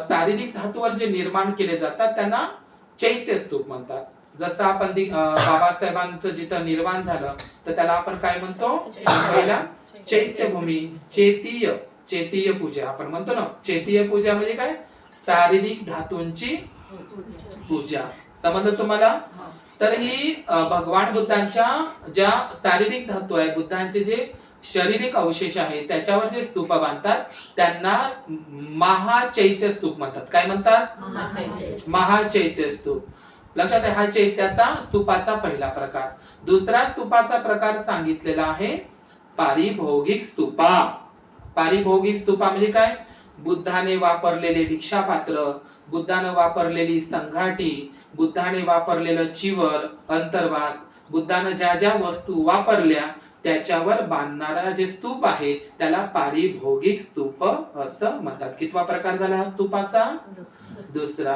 शारीरिक धातूवर जे निर्माण केले जातात त्यांना चैत्य स्तूप म्हणतात. जसं आपण बाबासाहेबांचं जिथं निर्माण झालं तर त्याला आपण काय म्हणतो, पहिला चैत्यभूमी, चेतीय पूजा आपण म्हणतो ना. चेतीय पूजा म्हणजे काय, शारीरिक धातूंची पूजा. समजलं तुम्हाला? तर ही भगवान बुद्धांच्या ज्या शारीरिक धातू आहे, बुद्धांचे जे शारीरिक अवशेष आहे त्याच्यावर जे स्तूप बांधतात त्यांना महाचैत्य स्तूप म्हणतात. काय म्हणतात? महाचैत्य स्तूप. लक्षात आहे, हा चैत्याचा स्तूपाचा पहिला प्रकार. दुसरा स्तूपाचा प्रकार सांगितलेला आहे पारिभौगिक स्तूपा. पारिभौगिक स्तूपा म्हणजे काय, बुद्धाने वापरलेले भिक्षापात्र, बुद्धाने वापरलेली संघाटी, बुद्धाने वापरलेलं चिवर, अंतर्वास, बुद्धाने ज्या ज्या वस्तू वापरल्या त्याच्यावर बांधणारा जे स्तूप आहे त्याला पारिभौगिक स्तूप असं म्हणतात. कितवा प्रकार झाला हा स्तूपाचा? दुसरा.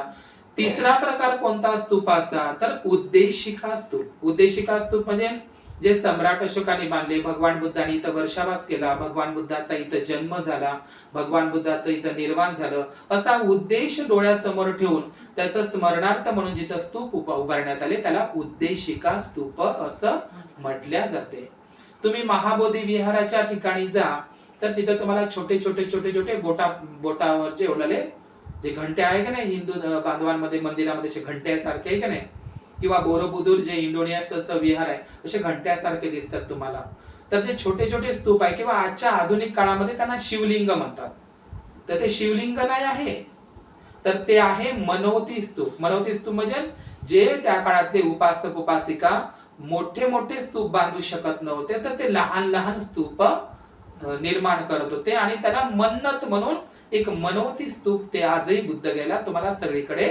तिसरा प्रकार कोणता स्तूपाचा, तर उद्देशिका स्तूप. उद्देशिका स्तूप म्हणजे जे सम्राट अशोकाने बांधले. भगवान बुद्धांनी इथं वर्षावास केला, भगवान बुद्धाचा इथं जन्म झाला, भगवान बुद्धाचं इथं निर्माण झालं, असा उद्देश डोळ्यासमोर ठेवून त्याचं स्मरणार्थ म्हणून जिथं स्तूप उभारण्यात आले त्याला उद्देशिका स्तूप असं म्हटल्या जाते. तुम्ही महाबोधी विहाराच्या ठिकाणी जा तर तिथं तुम्हाला छोटे छोटे छोटे छोटे बोटावरचे ओढलेले जे घंटे आहे का नाही, हिंदू बांधवांमध्ये मंदिरामध्ये घंट्यासारखे आहे का नाही, किंवा बोरोबुदूर जे इंडोनेशियाचं विहार आहे असे घंट्यासारखे दिसतात तुम्हाला. तर जे छोटे छोटे स्तूप आहे किंवा आजच्या आधुनिक काळामध्ये त्यांना शिवलिंग म्हणतात, तर ते शिवलिंग नाही आहे, तर ते आहे मनोती स्तूप. मनोती स्तूप म्हणजे जे त्या काळातले उपासक उपासिका मोठे मोठे स्तूप बांधू शकत नव्हते तर ते लहान लहान स्तूप निर्माण करत होते आणि त्याला मन्नत म्हणून एक मनोती स्तूप ते आजही बुद्धगयेला तुम्हाला सगळीकडे